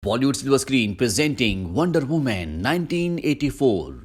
Bollywood silver screen presenting wonder women 1984।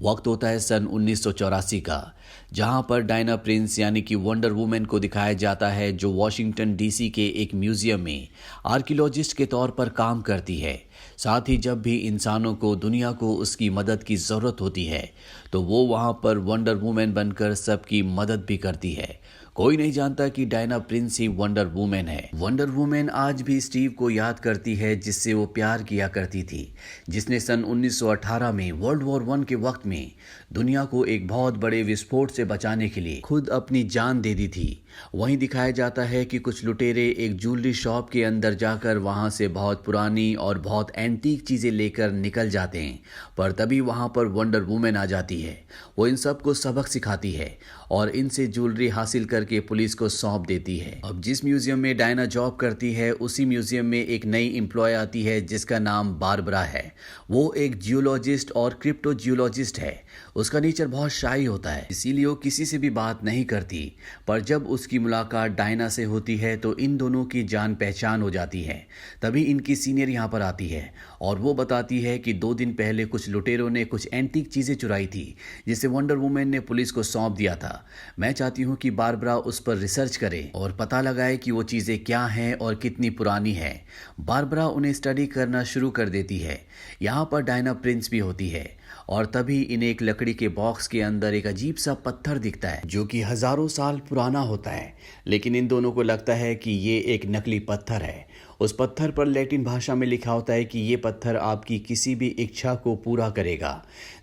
वक्त होता है सन 1984 का, जहां पर डायना प्रिंस यानी कि वंडर वुमेन को दिखाया जाता है, जो वॉशिंगटन डीसी के एक म्यूजियम में आर्कियोलॉजिस्ट के तौर पर काम करती है। साथ ही जब भी इंसानों को, दुनिया को उसकी मदद की ज़रूरत होती है तो वो वहां पर वंडर वुमेन बनकर सबकी मदद भी करती है। कोई नहीं जानता कि डायना प्रिंस ही वंडर वुमेन है। वंडर वुमेन आज भी स्टीव को याद करती है, जिससे वो प्यार किया करती थी, जिसने सन 1918 में वर्ल्ड वॉर 1 के वक्त में दुनिया को एक बहुत बड़े विस्फोट से बचाने के लिए खुद अपनी जान दे दी थी। वहीं दिखाया जाता है कि कुछ लुटेरे एक ज्वेलरी शॉप के अंदर जाकर वहां से बहुत पुरानी और बहुत एंटीक चीजें लेकर निकल जाते हैं, पर तभी वहां पर वंडर वुमेन आ जाती है। वो इन सबको सबक सिखाती है और इनसे ज्वेलरी हासिल करके पुलिस को सौंप देती है। अब जिस म्यूजियम में डायना जॉब करती है, उसी म्यूजियम में एक नई एम्प्लॉय आती है जिसका नाम बारबरा है। वो एक जियोलॉजिस्ट और क्रिप्टो जियोलॉजिस्ट है। उसका नेचर बहुत शाई होता है, इसीलिए वो किसी से भी बात नहीं करती। पर जब उसकी मुलाकात डायना से होती है तो इन दोनों की जान पहचान हो जाती है। तभी इनकी सीनियर यहाँ पर आती है और वो बताती है कि 2 दिन पहले कुछ लुटेरों ने कुछ एंटीक चीजें चुराई थी, जिसे वंडर वुमेन ने पुलिस को सौंप दिया था। मैं चाहती हूँ कि बारबरा उस पर रिसर्च करे और पता लगाए कि वो चीजें क्या हैं और कितनी पुरानी है। बारबरा उन्हें स्टडी करना शुरू कर देती है। यहाँ पर डायना प्रिंस भी होती है और तभी इन्हें एक लकड़ी के बॉक्स के अंदर एक अजीब सा पत्थर दिखता है, जो कि हजारों साल पुराना होता है। लेकिन इन दोनों को लगता है कि ये एक नकली पत्थर है। उस पत्थर पर लैटिन भाषा में लिखा होता है कि ये पत्थर आपकी किसी भी इच्छा को पूरा करेगा।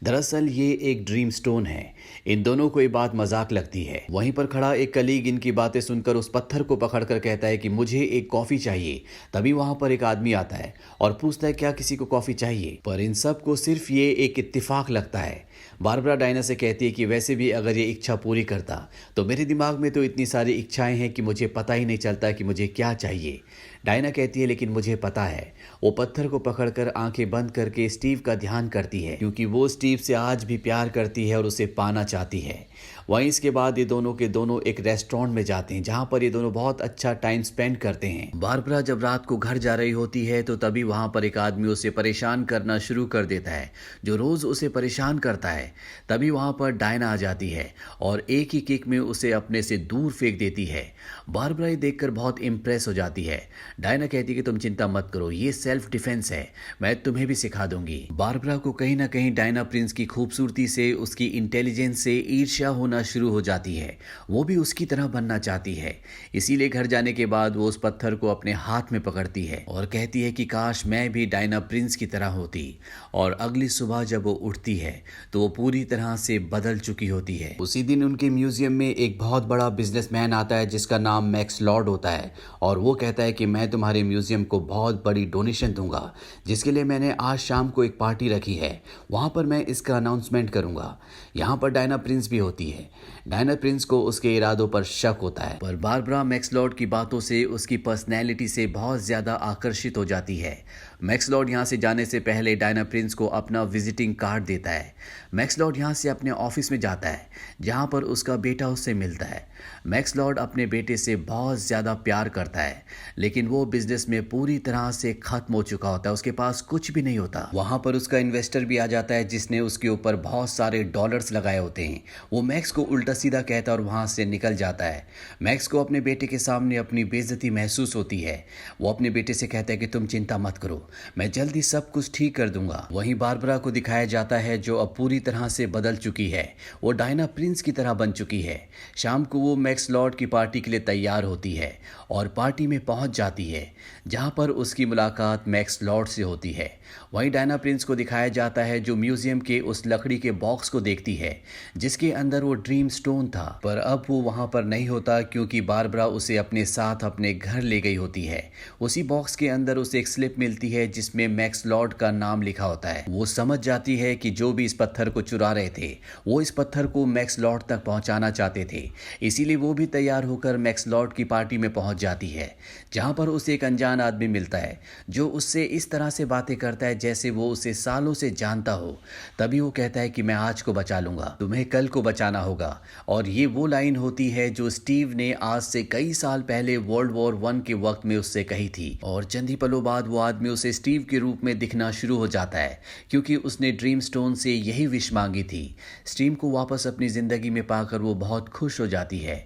दरअसल ये एक ड्रीम स्टोन है। इन दोनों को ये बात मजाक लगती है। वहीं पर खड़ा एक कलीग इनकी बातें सुनकर उस पत्थर को पकड़कर कहता है कि मुझे एक कॉफी चाहिए। तभी वहां पर एक आदमी आता है और पूछता है क्या किसी को कॉफी चाहिए, पर इन सब को सिर्फ ये एक इत्तेफाक लगता है। बारबरा डायना से कहती है कि वैसे भी अगर ये इच्छा पूरी करता तो मेरे दिमाग में तो इतनी सारी इच्छाएं हैं कि मुझे पता ही नहीं चलता कि मुझे क्या चाहिए। डायना कहती है लेकिन मुझे पता है। वो पत्थर को पकड़कर आंखें बंद करके स्टीव का ध्यान करती है, क्योंकि वो स्टीव से आज भी प्यार करती है और उसे पाना चाहती है। वहीं इसके बाद ये दोनों के दोनों एक रेस्टोरेंट में जाते हैं, जहां पर ये दोनों बहुत अच्छा टाइम स्पेंड करते हैं। बारबरा जब रात को घर जा रही होती है तो तभी वहां पर एक आदमी उसे परेशान करना शुरू कर देता है, जो रोज उसे परेशान करता है। तभी वहां पर डायना आ जाती है और एक ही किक में उसे अपने से दूर फेंक देती है। बारबरा ये देखकर बहुत इंप्रेस हो जाती है। डायना कहती है कि तुम चिंता मत करो, ये सेल्फ डिफेंस है, मैं तुम्हें भी सिखा दूंगी। बारबरा को कहीं ना कहीं डायना प्रिंस की खूबसूरती से, उसकी इंटेलिजेंस से ईर्ष्या होना शुरू हो जाती है। वो भी उसकी तरह बनना चाहती है। इसीलिए घर जाने के बाद वो उस पत्थर को अपने हाथ में पकड़ती है और कहती है कि काश मैं भी डायना प्रिंस की तरह होती। और अगली सुबह जब वो उठती है तो वो पूरी तरह से बदल चुकी होती है। उसी दिन उनके म्यूजियम में एक बहुत बड़ा बिजनेसमैन आता है जिसका नाम मैक्स लॉर्ड होता है, और वो कहता है कि मैं तुम्हारे म्यूजियम को बहुत बड़ी डोनेशन दूंगा, जिसके लिए मैंने आज शाम को एक पार्टी रखी है। वहां पर मैं इसका अनाउंसमेंट करूंगा। यहाँ पर डायना प्रिंस भी होती है। डायना प्रिंस को उसके इरादों पर शक होता है, पर बारबरा मैक्स लॉर्ड की बातों से, उसकी पर्सनैलिटी से बहुत ज्यादा आकर्षित हो जाती है। मैक्स लॉर्ड यहाँ से जाने से पहले डायना प्रिंस को अपना विजिटिंग कार्ड देता है। मैक्स लॉर्ड यहाँ से अपने ऑफिस में जाता है, जहाँ पर उसका बेटा उससे मिलता है। मैक्स लॉर्ड अपने बेटे से बहुत ज़्यादा प्यार करता है, लेकिन वो बिजनेस में पूरी तरह से खत्म हो चुका होता है, उसके पास कुछ भी नहीं होता। वहाँ पर उसका इन्वेस्टर भी आ जाता है, जिसने उसके ऊपर बहुत सारे डॉलर्स लगाए होते हैं। वो मैक्स को उल्टा सीधा कहता है और वहाँ से निकल जाता है। मैक्स को अपने बेटे के सामने अपनी बेइज्जती महसूस होती है। वो अपने बेटे से कहता है कि तुम चिंता मत करो, मैं जल्दी सब कुछ ठीक कर दूंगा। वहीं बारबरा को दिखाया जाता है, जो अब पूरी तरह से बदल चुकी है। वो डायना प्रिंस की तरह बन चुकी है। शाम को वो मैक्स लॉर्ड की पार्टी के लिए तैयार होती है और पार्टी में पहुंच जाती है, जहां पर उसकी मुलाकात मैक्स लॉर्ड से होती है। वहीं डायना प्रिंस को दिखाया जाता है, जो म्यूजियम के उस लकड़ी के बॉक्स को देखती है जिसके अंदर वो ड्रीम स्टोन था, पर अब वो वहां पर नहीं होता, क्योंकि बारबरा उसे अपने साथ अपने घर ले गई होती है। उसी बॉक्स के अंदर उसे एक स्लिप मिलती है जिसमें मैक्स लॉर्ड का नाम लिखा होता है। वो समझ जाती है कि जो भी इस पत्थर को चुरा रहे थे, वो इस पत्थर को मैक्स लॉर्ड तक पहुंचाना चाहते थे। इसीलिए वो भी तैयार होकर मैक्स लॉर्ड की पार्टी में पहुंच जाती है, जहां पर उसे एक अनजान आदमी मिलता है, जो उससे इस तरह से बातें करता है जैसे वो उसे सालों से जानता हो। तभी वो कहता है कि मैं आज को बचा लूंगा, तुम्हें कल को बचाना होगा। और ये वो लाइन होती है जो स्टीव ने आज से कई साल पहले वर्ल्ड वॉर 1 के वक्त में उससे कही थी। और चंद ही पलों बाद वो आदमी उसे स्टीव के रूप में दिखना शुरू हो जाता है, क्योंकि उसने ड्रीम स्टोन से यही विश मांगी थी। स्टीव को वापस अपनी जिंदगी में पाकर वो बहुत खुश हो जाती है।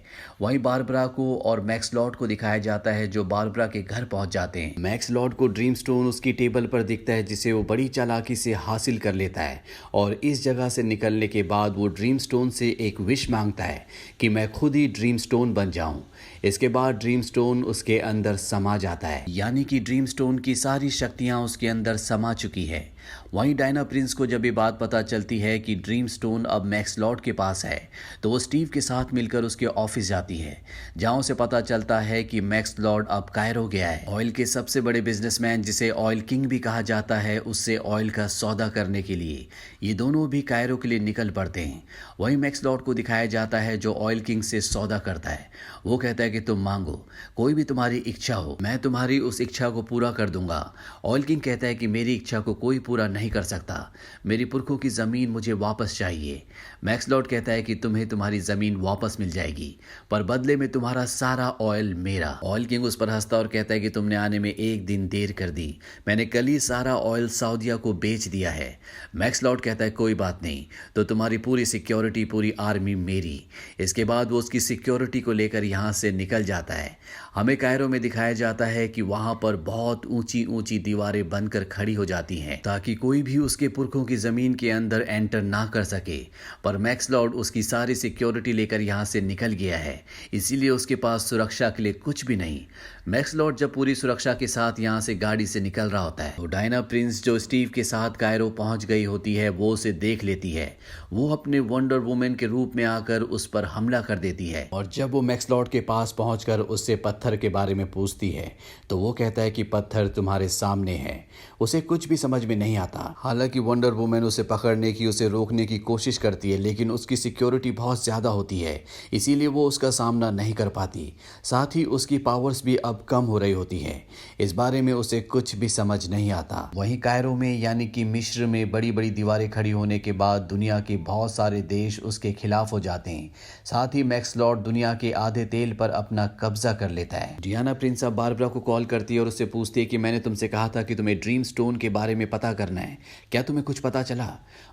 वहीं बारबरा को और मैक्स लॉर्ड को दिखाया जाता है जो बारबरा के घर पहुंच जाते हैं। मैक्स लॉर्ड को ड्रीम स्टोन उसकी टेबल पर दिखता है, जिसे वो बड़ी चालाकी से हासिल कर लेता है। और इस जगह से निकलने के बाद वो ड्रीम स्टोन से एक विश मांगता है कि मैं खुद ही ड्रीम स्टोन बन जाऊं। इसके बाद ड्रीम स्टोन उसके अंदर समा जाता है, यानी कि ड्रीम स्टोन की सारी शक्तियां उसके अंदर समा चुकी है। वहीं डायना प्रिंस को जब ये बात पता चलती है कि ड्रीम स्टोन अब मैक्स लॉर्ड के पास है, तो वो स्टीव के साथ मिलकर उसके ऑफिस जाती है, जहां उसे पता चलता है कि मैक्स लॉर्ड अब कायरो गया है। ऑयल के सबसे बड़े बिजनेसमैन, जिसे ऑयल किंग भी कहा जाता है, उससे ऑयल का सौदा करने के लिए ये दोनों भी कायरो के लिए निकल पड़ते हैं। वहीं मैक्स लॉर्ड को दिखाया जाता है जो ऑयल किंग से सौदा करता है। वो कहता है कि तुम मांगो, कोई भी तुम्हारी इच्छा हो, मैं तुम्हारी उस इच्छा को पूरा कर दूंगा। ऑयल किंग कहता है कि मेरी इच्छा को कोई पूरा नहीं कर सकता, मेरी पुरखों की जमीन मुझे वापस चाहिए। मैक्स लॉर्ड कहता है कि तुम्हें तुम्हारी जमीन वापस मिल जाएगी, पर बदले में तुम्हारा सारा ऑयल मेरा। ऑयल किंग उस पर हंसता और कहता है कि तुमने आने में एक दिन देर कर दी, मैंने कल ही सारा ऑयल सऊदिया को बेच दिया है। मैक्स लॉर्ड कहता है कोई बात नहीं, तो तुम्हारी पूरी सिक्योरिटी, पूरी आर्मी मेरी। इसके बाद वो उसकी सिक्योरिटी को लेकर यहाँ से निकल जाता है। हमें कायरो में दिखाया जाता है कि वहां पर बहुत ऊंची ऊंची दीवारें बनकर खड़ी हो जाती हैं, ताकि कोई भी उसके पुरखों की जमीन के अंदर एंटर ना कर सके। पर मैक्स लॉर्ड उसकी सारी सिक्योरिटी लेकर यहाँ से निकल गया है, इसीलिए उसके पास सुरक्षा के लिए कुछ भी नहीं। मैक्स लॉर्ड जब पूरी सुरक्षा के साथ यहाँ से गाड़ी से निकल रहा होता है, तो डायना प्रिंस जो स्टीव के साथ कायरो पहुंच गई होती है, वो उसे देख लेती है। वो अपने वंडर वुमेन के रूप में आकर उस पर हमला कर देती है। और जब वो मैक्स लॉर्ड के पास पहुंचकर उससे पत्थर के बारे में पूछती है, तो वो कहता है कि पत्थर तुम्हारे सामने है। उसे कुछ भी समझ में नहीं आता। हालांकि वंडर वुमेन उसे पकड़ने की, उसे रोकने की कोशिश करती है, लेकिन उसकी सिक्योरिटी बहुत ज्यादा होती है, इसीलिए वो उसका सामना नहीं कर पाती। साथ ही उसकी पावर्स भी अब कम हो रही होती है। इस बारे में उसे कुछ भी समझ नहीं आता। वहीं कायरो में, यानी कि मिस्र में, बड़ी बड़ी दीवारें खड़ी होने के बाद दुनिया के बहुत सारे देश उसके खिलाफ हो जाते हैं। साथ ही मैक्स लॉर्ड दुनिया के आधे तेल पर अपना कब्जा कर लेता है। डियाना प्रिंस अब बारबरा को कॉल करती है और उससे पूछती है कि मैंने तुमसे कहा था कि तुम्हें ड्रीम स्टोन के बारे में पता करना है, क्या तुम्हें कुछ पता चला?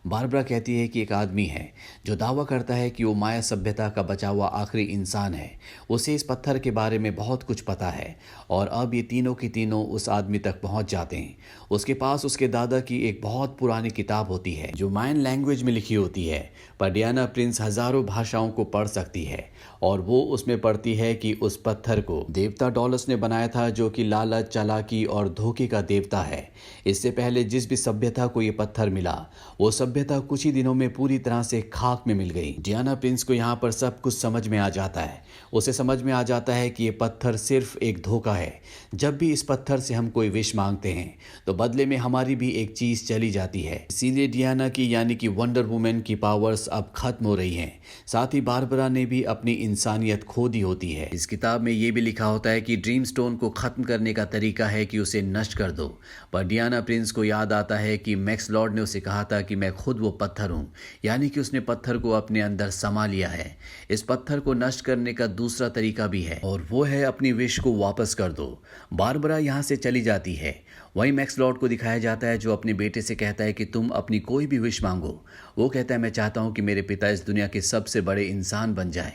बारबरा कहती है कि एक आदमी है जो दावा करता है कि वो माया सभ्यता का बचा हुआ आखिरी इंसान है। उसे इस पत्थर के बारे में बहुत कुछ पता है। और अब ये तीनों की तीनों उस आदमी तक पहुंच जाते हैं। उसके पास उसके दादा की एक बहुत पुरानी किताब होती है जो मायन लैंग्वेज में लिखी होती है, पर डियाना प्रिंस हजारों भाषाओं को पढ़ सकती है। और वो उसमें पढ़ती है कि उस पत्थर को देवता डॉलस ने बनाया था, जो कि लालच, चालाकी और धोखे का देवता है। इससे पहले जिस भी सभ्यता को ये पत्थर मिला, वो सभ्यता कुछ ही दिनों में पूरी तरह से खाक में मिल गई। डियाना प्रिंस को यहाँ पर सब कुछ समझ में आ जाता है। उसे समझ में आ जाता है कि ये पत्थर सिर्फ एक धोखा है। जब भी इस पत्थर से हम कोई विश मांगते हैं, तो बदले में हमारी भी एक चीज चली जाती है। इसीलिए डियाना की, यानी कि वंडर वुमेन की पावर्स अब खत्म हो रही हैं। साथ ही बारबरा ने भी अपनी इंसानियत खो दी होती है। इस किताब में ये भी लिखा होता है कि ड्रीम स्टोन को खत्म करने का तरीका है कि उसे नष्ट कर दो। पर डियाना प्रिंस को याद आता है कि मैक्स लॉर्ड ने उसे कहा था कि मैं खुद वो पत्थर हूँ, यानी कि उसने पत्थर को अपने अंदर समा लिया है। इस पत्थर को नष्ट करने का दूसरा तरीका भी है, और वो है अपनी विश को वापस कर दो। बारबरा यहाँ से चली जाती है। वहीं मैक्स लॉर्ड को दिखाया जाता है जो अपने बेटे से कहता है कि तुम अपनी कोई भी विश मांगो। वो कहता है मैं चाहता हूं कि मेरे पिता इस दुनिया के सबसे बड़े इंसान बन जाएं।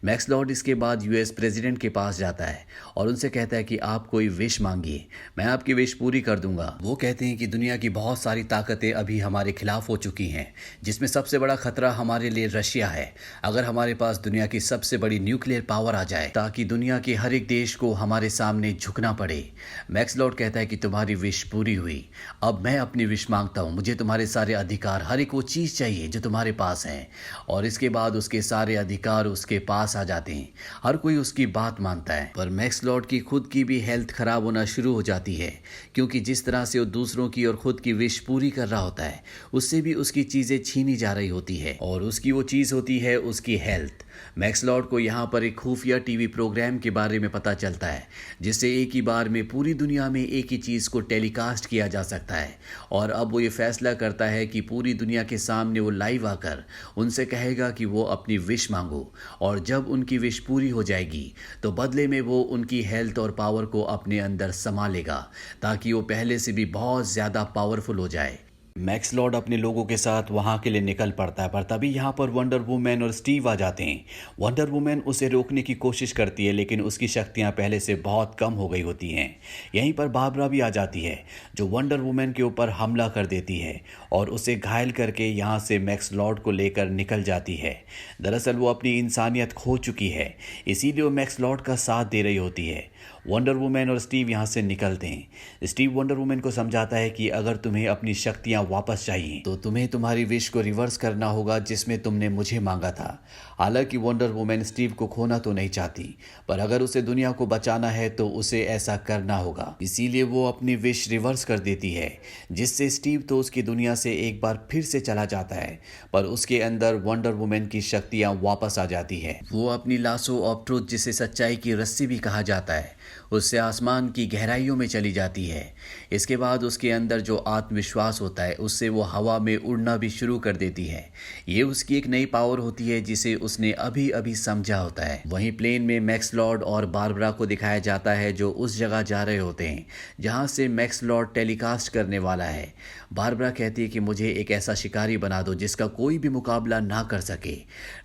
मैक्स लॉर्ड इसके बाद यूएस प्रेसिडेंट के पास जाता है और उनसे कहता है कि आप कोई विश मांगिए, मैं आपकी विश पूरी कर दूंगा। वो कहते हैं कि दुनिया की बहुत सारी ताकतें अभी हमारे खिलाफ हो चुकी हैं, जिसमें सबसे बड़ा खतरा हमारे लिए रशिया है। अगर हमारे पास दुनिया की सबसे बड़ी न्यूक्लियर पावर आ जाए, ताकि दुनिया के हर एक देश को हमारे सामने झुकना पड़े। मैक्स लॉर्ड कहता है कि तुम्हारी विश पूरी हुई, अब मैं अपनी विश मांगता हूँ। मुझे तुम्हारे सारे अधिकार, हर एक वो चीज़ चाहिए जो तुम्हारे पास है। और इसके बाद उसके सारे अधिकार उसके पास आ जाते हैं। हर कोई उसकी बात मानता है। पर मैक्स लॉर्ड की खुद की भी हेल्थ खराब होना शुरू हो जाती है, क्योंकि जिस तरह से वो दूसरों की और खुद की विश पूरी कर रहा होता है, उससे भी उसकी चीज़ें छीनी जा रही होती है। और उसकी वो चीज़ होती है उसकी हेल्थ। मैक्स लॉर्ड को यहाँ पर एक खुफिया टीवी प्रोग्राम के बारे में पता चलता है जिससे एक ही बार में पूरी दुनिया में एक ही चीज़ को टेलीकास्ट किया जा सकता है। और अब वो ये फैसला करता है कि पूरी दुनिया के सामने वो लाइव आकर उनसे कहेगा कि वो अपनी विश मांगो, और जब उनकी विश पूरी हो जाएगी तो बदले में वो उनकी हेल्थ और पावर को अपने अंदर समा लेगा ताकि वो पहले से भी बहुत ज़्यादा पावरफुल हो जाए। मैक्स लॉर्ड अपने लोगों के साथ वहाँ के लिए निकल पड़ता है, पर तभी यहाँ पर वंडर वुमन और स्टीव आ जाते हैं। वंडर वुमन उसे रोकने की कोशिश करती है लेकिन उसकी शक्तियाँ पहले से बहुत कम हो गई होती हैं। यहीं पर बारबरा भी आ जाती है जो वंडर वुमन के ऊपर हमला कर देती है और उसे घायल करके यहाँ से मैक्स लॉर्ड को लेकर निकल जाती है। दरअसल वो अपनी इंसानियत खो चुकी है, इसीलिए वो मैक्स लॉर्ड का साथ दे रही होती है। वंडर वुमन और स्टीव यहाँ से निकलते हैं। स्टीव वंडर वुमन को समझाता है कि अगर तुम्हें अपनी शक्तियाँ वापस चाहिए तो तुम्हें तुम्हारी विश को रिवर्स करना होगा जिसमें तुमने मुझे मांगा था। हालांकि वंडर वुमन स्टीव को खोना तो नहीं चाहती, पर अगर उसे दुनिया को बचाना है तो उसे ऐसा करना होगा। इसीलिए वो अपनी विश रिवर्स कर देती है जिससे स्टीव तो उसकी दुनिया से एक बार फिर से चला जाता है, पर उसके अंदर वंडर वुमन की शक्तियाँ वापस आ जाती है। वो अपनी लासो ऑफ ट्रुथ, जिसे सच्चाई की रस्सी भी कहा जाता है, उससे आसमान की गहराइयों में चली जाती है। इसके बाद उसके अंदर जो आत्मविश्वास होता है उससे वो हवा में उड़ना भी शुरू कर देती है। ये उसकी एक नई पावर होती है जिसे उसने अभी अभी समझा होता है। वहीं प्लेन में मैक्स लॉर्ड और बारबरा को दिखाया जाता है जो उस जगह जा रहे होते हैं जहां से मैक्स लॉर्ड टेलीकास्ट करने वाला है। बारबरा कहती है कि मुझे एक ऐसा शिकारी बना दो जिसका कोई भी मुकाबला ना कर सके।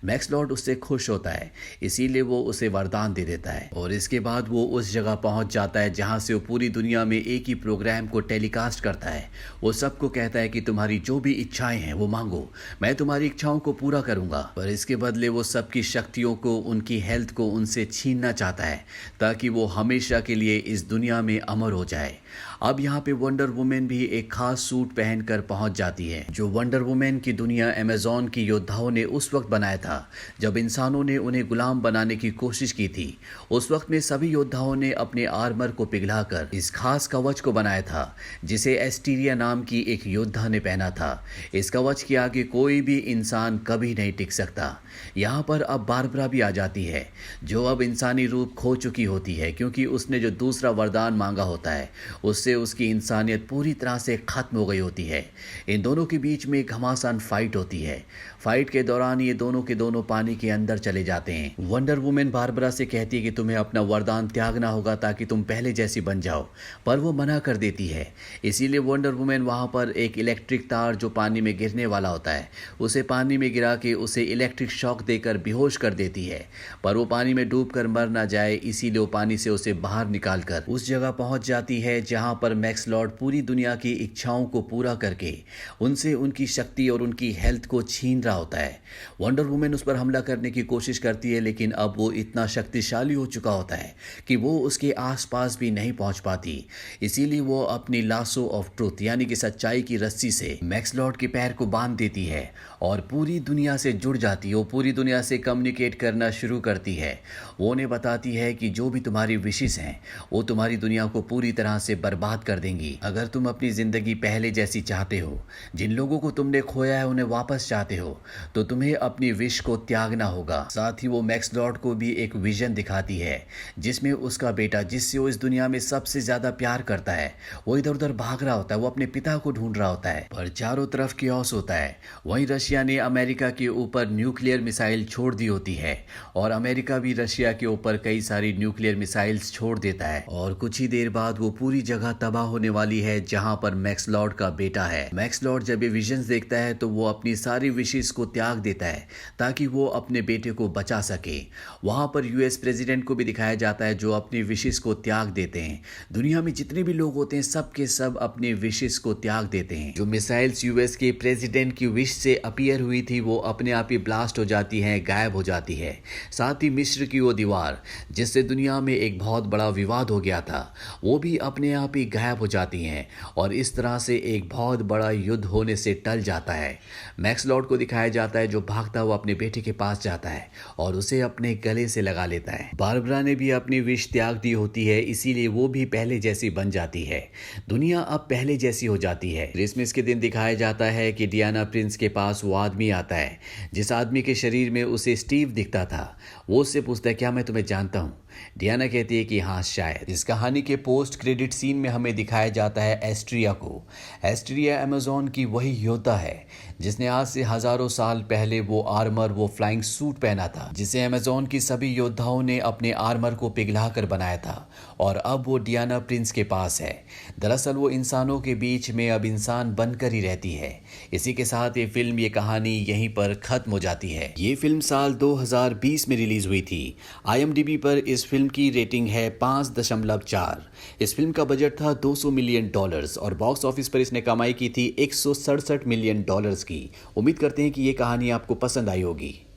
मैक्स लॉर्ड उससे खुश होता है, इसीलिए वो उसे वरदान दे देता है और इसके बाद वो उस जगह पहुंच जाता है जहां से वो पूरी दुनिया में एक ही प्रोग्राम को टेलीकास्ट करता है। वो सबको कहता है कि तुम्हारी जो भी इच्छाएं हैं वो मांगो, मैं तुम्हारी इच्छाओं को पूरा करूंगा। पर इसके बदले वो सबकी शक्तियों को, उनकी हेल्थ को उनसे छीनना चाहता है ताकि वो हमेशा के लिए इस दुनिया में अमर हो जाए। अब यहाँ पे वंडर वुमेन भी एक खास सूट पहनकर पहुंच जाती है जो वंडर वुमेन की दुनिया अमेज़न की योद्धाओं ने उस वक्त बनाया था जब इंसानों ने उन्हें गुलाम बनाने की कोशिश की थी। उस वक्त में सभी योद्धाओं ने अपने आर्मर को पिघलाकर इस खास कवच को बनाया था जिसे एस्टीरिया नाम की एक योद्धा ने पहना था। इस कवच के आगे कोई भी इंसान कभी नहीं टिक सकता। यहाँ पर अब बारबरा भी आ जाती है जो अब इंसानी रूप खो चुकी होती है क्योंकि उसने जो दूसरा वरदान मांगा होता है उससे उसकी इंसानियत पूरी तरह से खत्म हो गई होती है। इन दोनों के बीच में एक घमासान फाइट होती है। फाइट के दौरान ये दोनों के दोनों पानी के अंदर चले जाते हैं। वंडर वुमेन बारबरा से कहती है कि तुम्हें अपना वरदान त्यागना होगा ताकि तुम पहले जैसी बन जाओ, पर वो मना कर देती है। इसीलिए वंडर वुमेन वहाँ पर एक इलेक्ट्रिक तार जो पानी में गिरने वाला होता है उसे पानी में गिरा के उसे इलेक्ट्रिक शॉक देकर बेहोश कर देती है, पर वो पानी में डूबकर मर ना जाए इसीलिए वो पानी से उसे बाहर निकालकर उस जगह पहुंच जाती है जहां पर मैक्स लॉर्ड पूरी दुनिया की इच्छाओं को पूरा करके उनसे उनकी शक्ति और उनकी हेल्थ को छीन रहा होता है। वंडर वुमेन उस पर हमला करने की कोशिश करती है लेकिन अब वो इतना शक्तिशाली हो चुका होता है कि वो उसके आसपास भी नहीं पहुंच पाती। इसीलिए वो अपनी लासो ऑफ ट्रुथ यानी कि सच्चाई की रस्सी से मैक्स लॉर्ड के पैर को बांध देती है और पूरी दुनिया से जुड़ जाती है। वो पूरी दुनिया से कम्युनिकेट करना शुरू करती है। वो उन्हें बताती है कि जो भी तुम्हारी विशेष हैं वो तुम्हारी दुनिया को पूरी तरह से बर्बाद कर देंगी। अगर तुम अपनी जिंदगी पहले जैसी चाहते हो, जिन लोगों को तुमने खोया है उन्हें वापस चाहते हो, तो तुम्हें अपनी विश को त्यागना होगा। साथ ही वो मैक्स लॉर्ड को भी एक विजन दिखाती है जिसमें उसका बेटा, जिससे वो इस दुनिया में सबसे ज्यादा प्यार करता है, वो इधर उधर भाग रहा होता है। वो अपने पिता को ढूंढ रहा होता है पर चारों तरफ कियोस होता है। वहीं रशिया ने अमेरिका के ऊपर न्यूक्लियर मिसाइल छोड़ दी होती है और अमेरिका भी रशिया के ऊपर कई सारी न्यूक्लियर मिसाइल्स छोड़ देता है और कुछ ही देर बाद वो पूरी जगह तबाह होने वाली है जहां पर मैक्स लॉर्ड का बेटा है। मैक्स लॉर्ड जब ये विजन्स देखता है तो वो अपनी सारी विशेष को त्याग देता है ताकि वो अपने बेटे को बचा सके। वहां पर यूएस प्रेसिडेंट को भी दिखाया जाता है जो अपनी विशेष को त्याग देते हैं। दुनिया में जितने भी लोग होते हैं सब के सब अपने विशेष को त्याग देते हैं। जो मिसाइल्स यूएस के प्रेसिडेंट की विश से अपीयर हुई थी वो अपने आप ही ब्लास्ट हो जाती है, गायब हो जाती है। साथ ही मिस्र की वो दीवार जिससे दुनिया में एक बहुत बड़ा विवाद हो गया था वो भी अपने आप ही गायब हो जाती हैं और इस तरह से एक बहुत बड़ा युद्ध होने से टल जाता है। मैक्स लॉर्ड को दिखाया जाता है जो भागता हुआ अपने बेटे के पास जाता है और उसे अपने गले से लगा लेता है। बारबरा ने भी अपनी विश त्याग दी होती है, इसीलिए वो भी पहले जैसी बन जाती है। दुनिया अब पहले जैसी हो जाती है। क्रिसमस के दिन दिखाया जाता है कि डियाना प्रिंस के पास वो आदमी आता है जिस आदमी के शरीर में उसे स्टीव दिखता था। वो उससे पूछता है, क्या मैं तुम्हें जानता हूँ? डियाना कहती है कि हाँ शायद। इस कहानी के पोस्ट क्रेडिट सीन में हमें दिखाया जाता है एस्ट्रिया को। एस्ट्रिया अमेज़न की वही योद्धा है जिसने आज से हजारों साल पहले वो आर्मर, वो फ्लाइंग सूट पहना था जिसे अमेज़न की सभी योद्धाओं ने अपने आर्मर को पिघलाकर बनाया था और अब वो डियाना प्रिंस के पास है। दरअसल वो इंसानों के बीच में अब इंसान बनकर ही रहती है। इसी के साथ ये फिल्म, ये कहानी यहीं पर खत्म हो जाती है। ये फिल्म साल 2020 में रिलीज हुई थी। IMDb पर इस फिल्म की रेटिंग है 5.4। इस फिल्म का बजट था $200 मिलियन और बॉक्स ऑफिस पर इसने कमाई की थी $167 मिलियन की। उम्मीद करते हैं कि ये कहानी आपको पसंद आई होगी।